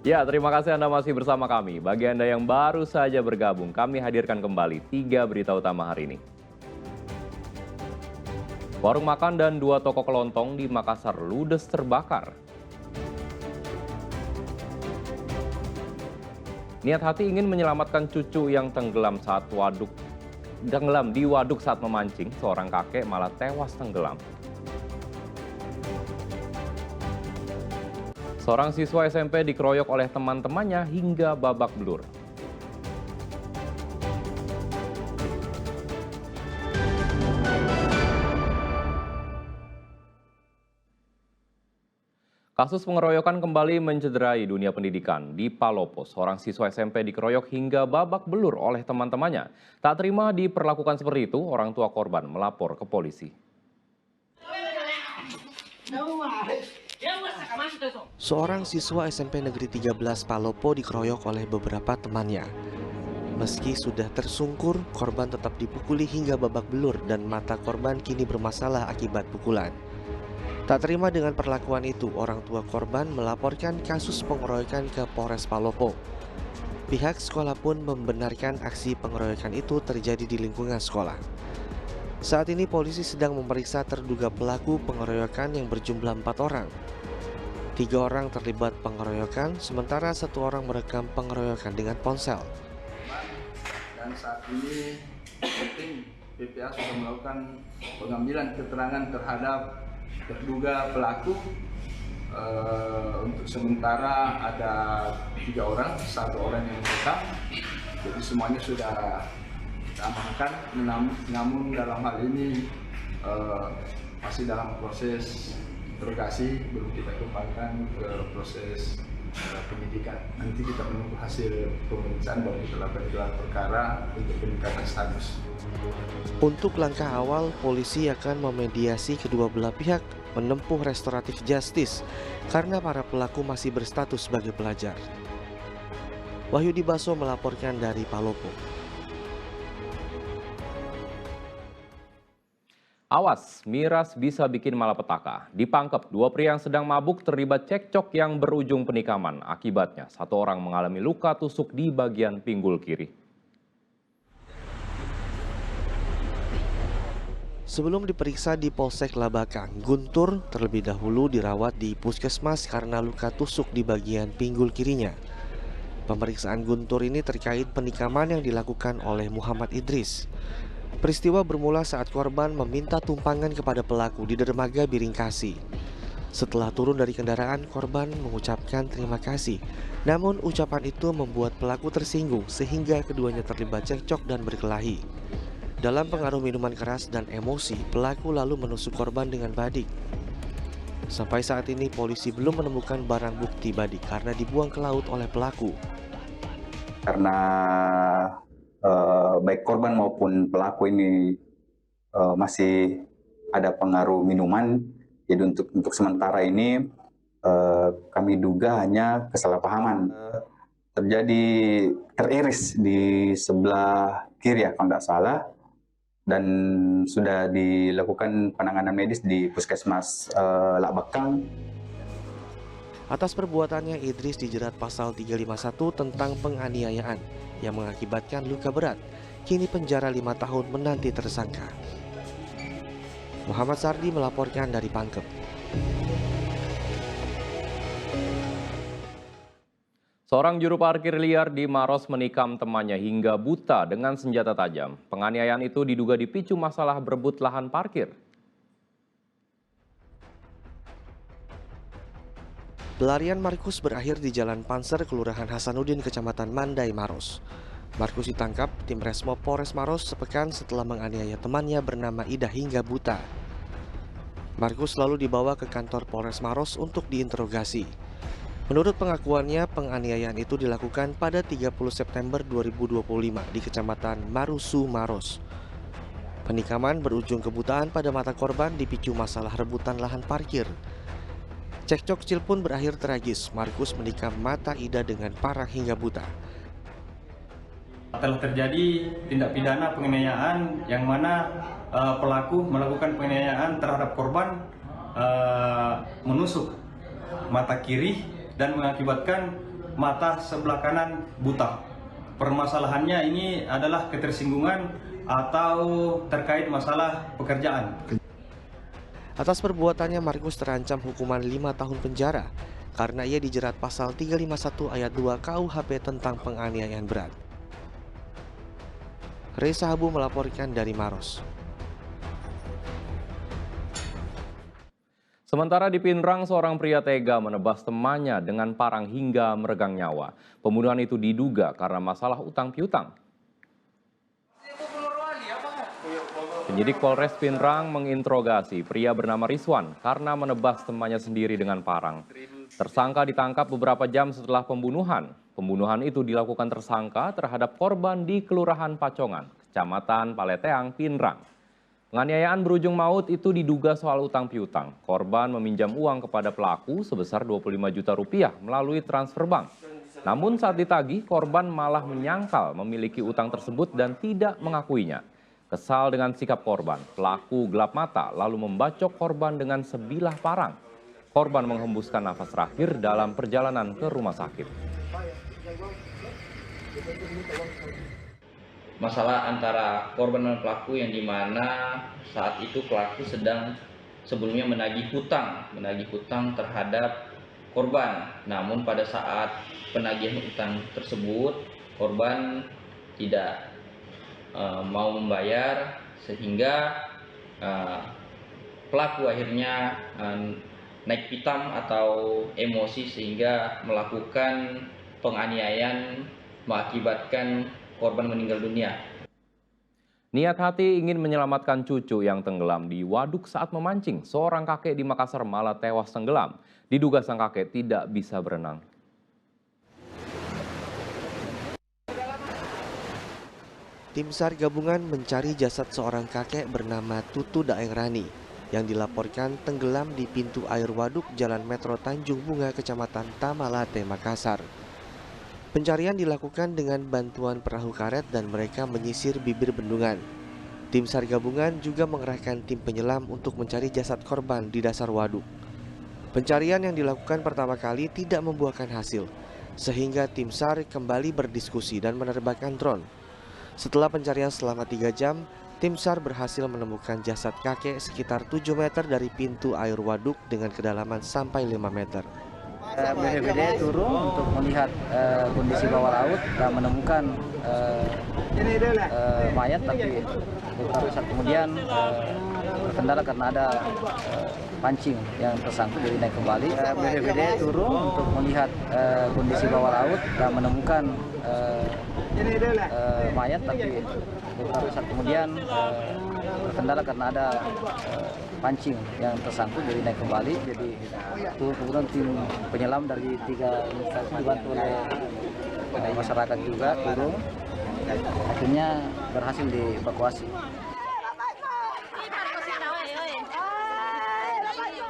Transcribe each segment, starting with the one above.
Ya, terima kasih Anda masih bersama kami. Bagi Anda yang baru saja bergabung, kami hadirkan kembali 3 berita utama hari ini. Warung makan dan 2 toko kelontong di Makassar ludes terbakar. Niat hati ingin menyelamatkan cucu yang tenggelam di waduk saat memancing, seorang kakek malah tewas tenggelam. Seorang siswa SMP dikeroyok oleh teman-temannya hingga babak belur. Kasus pengeroyokan kembali mencederai dunia pendidikan. Di Palopo, seorang siswa SMP dikeroyok hingga babak belur oleh teman-temannya. Tak terima diperlakukan seperti itu, orang tua korban melapor ke polisi. Seorang siswa SMP Negeri 13 Palopo dikeroyok oleh beberapa temannya. Meski sudah tersungkur, korban tetap dipukuli hingga babak belur dan mata korban kini bermasalah akibat pukulan. Tak terima dengan perlakuan itu, orang tua korban melaporkan kasus pengeroyokan ke Polres Palopo. Pihak sekolah pun membenarkan aksi pengeroyokan itu terjadi di lingkungan sekolah. Saat ini polisi sedang memeriksa terduga pelaku pengeroyokan yang berjumlah 4 orang. 3 orang terlibat pengeroyokan, sementara 1 orang merekam pengeroyokan dengan ponsel. Dan saat ini tim PPA sudah melakukan pengambilan keterangan terhadap terduga pelaku. Untuk sementara ada 3 orang, 1 orang yang merekam. Jadi semuanya sudah diamankan, namun dalam hal ini masih dalam proses interogasi, belum kita kembangkan ke proses penyidikan. Nanti kita menunggu hasil pemeriksaan baru kita lakukan gelar perkara untuk peningkatan status. Untuk langkah awal, polisi akan memediasi kedua belah pihak menempuh restoratif justice karena para pelaku masih berstatus sebagai pelajar. Wahyudi Baso melaporkan dari Palopo. Awas, miras bisa bikin malapetaka. Di Pangkep, 2 pria yang sedang mabuk terlibat cekcok yang berujung penikaman. Akibatnya, 1 orang mengalami luka tusuk di bagian pinggul kiri. Sebelum diperiksa di Polsek Labakang, Guntur terlebih dahulu dirawat di puskesmas karena luka tusuk di bagian pinggul kirinya. Pemeriksaan Guntur ini terkait penikaman yang dilakukan oleh Muhammad Idris. Peristiwa bermula saat korban meminta tumpangan kepada pelaku di dermaga Biringkasi. Setelah turun dari kendaraan, korban mengucapkan terima kasih. Namun ucapan itu membuat pelaku tersinggung sehingga keduanya terlibat cekcok dan berkelahi. Dalam pengaruh minuman keras dan emosi, pelaku lalu menusuk korban dengan badik. Sampai saat ini polisi belum menemukan barang bukti badik karena dibuang ke laut oleh pelaku. Karena baik korban maupun pelaku ini masih ada pengaruh minuman, jadi untuk sementara ini kami duga hanya kesalahpahaman. Terjadi teriris di sebelah kiri ya kalau tidak salah, dan sudah dilakukan penanganan medis di Puskesmas Labakang. Atas perbuatannya, Idris dijerat pasal 351 tentang penganiayaan yang mengakibatkan luka berat. Kini penjara 5 tahun menanti tersangka. Muhammad Sardi melaporkan dari Pangkep. Seorang juru parkir liar di Maros menikam temannya hingga buta dengan senjata tajam. Penganiayaan itu diduga dipicu masalah berebut lahan parkir. Pelarian Markus berakhir di Jalan Panser, Kelurahan Hasanuddin, Kecamatan Mandai, Maros. Markus ditangkap tim Resmo Polres Maros sepekan setelah menganiaya temannya bernama Ida hingga buta. Markus lalu dibawa ke kantor Polres Maros untuk diinterogasi. Menurut pengakuannya, penganiayaan itu dilakukan pada 30 September 2025 di Kecamatan Marusu, Maros. Penikaman berujung kebutaan pada mata korban dipicu masalah rebutan lahan parkir. Cekcok kecil pun berakhir tragis. Markus menikam mata Ida dengan parah hingga buta. Telah terjadi tindak pidana penganiayaan yang mana pelaku melakukan penganiayaan terhadap korban, menusuk mata kiri dan mengakibatkan mata sebelah kanan buta. Permasalahannya ini adalah ketersinggungan atau terkait masalah pekerjaan. Atas perbuatannya, Markus terancam hukuman 5 tahun penjara karena ia dijerat pasal 351 ayat 2 KUHP tentang penganiayaan berat. Reza Habu melaporkan dari Maros. Sementara di Pinrang, seorang pria tega menebas temannya dengan parang hingga meregang nyawa. Pembunuhan itu diduga karena masalah utang piutang. Penyidik Polres Pinrang menginterogasi pria bernama Rizwan karena menebas temannya sendiri dengan parang. Tersangka ditangkap beberapa jam setelah pembunuhan. Pembunuhan itu dilakukan tersangka terhadap korban di Kelurahan Pacongan, Kecamatan Paleteang, Pinrang. Penganiayaan berujung maut itu diduga soal utang piutang. Korban meminjam uang kepada pelaku sebesar 25 juta rupiah melalui transfer bank. Namun saat ditagih, korban malah menyangkal memiliki utang tersebut dan tidak mengakuinya. Kesal dengan sikap korban, pelaku gelap mata lalu membacok korban dengan sebilah parang. Korban menghembuskan nafas terakhir dalam perjalanan ke rumah sakit. Masalah antara korban dan pelaku yang dimana saat itu pelaku sedang sebelumnya menagih hutang terhadap korban. Namun pada saat penagihan hutang tersebut korban tidak mau membayar sehingga pelaku akhirnya naik pitam atau emosi sehingga melakukan penganiayaan mengakibatkan korban meninggal dunia. Niat hati ingin menyelamatkan cucu yang tenggelam di waduk saat memancing. Seorang kakek di Makassar malah tewas tenggelam. Diduga sang kakek tidak bisa berenang. Tim SAR gabungan mencari jasad seorang kakek bernama Tutu Daeng Rani yang dilaporkan tenggelam di pintu air waduk Jalan Metro Tanjung Bunga, Kecamatan Tamalate, Makassar. Pencarian dilakukan dengan bantuan perahu karet dan mereka menyisir bibir bendungan. Tim SAR gabungan juga mengerahkan tim penyelam untuk mencari jasad korban di dasar waduk. Pencarian yang dilakukan pertama kali tidak membuahkan hasil, sehingga tim SAR kembali berdiskusi dan menerbangkan drone. Setelah pencarian selama 3 jam, tim SAR berhasil menemukan jasad kakek sekitar 7 meter dari pintu air waduk dengan kedalaman sampai 5 meter. BPBD turun untuk melihat kondisi bawah laut dan menemukan mayat, tapi beberapa saat kemudian terkendala karena ada pancing yang tersangkut jadi naik kembali. BPBD turun untuk melihat kondisi bawah laut dan menemukan mayat, tapi beberapa saat kemudian terkendala karena ada pancing yang tersangkut jadi naik kembali. Jadi kemudian tim penyelam dari 3 instansi dibantu oleh masyarakat juga turun, akhirnya berhasil dievakuasi.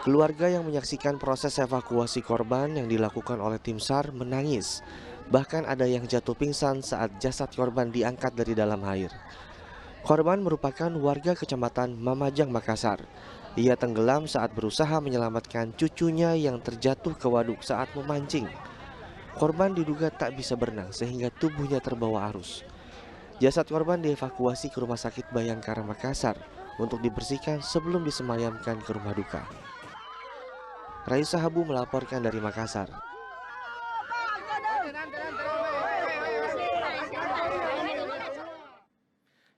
Keluarga yang menyaksikan proses evakuasi korban yang dilakukan oleh tim SAR menangis. Bahkan ada yang jatuh pingsan saat jasad korban diangkat dari dalam air. Korban merupakan warga Kecamatan Mamajang, Makassar. Ia tenggelam saat berusaha menyelamatkan cucunya yang terjatuh ke waduk saat memancing. Korban diduga tak bisa berenang sehingga tubuhnya terbawa arus. Jasad korban dievakuasi ke Rumah Sakit Bayangkara, Makassar untuk dibersihkan sebelum disemayamkan ke rumah duka. Reza Habu melaporkan dari Makassar.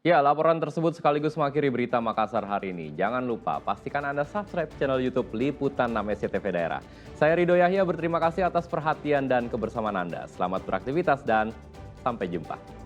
Ya, laporan tersebut sekaligus mengakhiri berita Makassar hari ini. Jangan lupa pastikan Anda subscribe channel YouTube Liputan 6 SCTV Daerah. Saya Ridho Yahya berterima kasih atas perhatian dan kebersamaan Anda. Selamat beraktivitas dan sampai jumpa.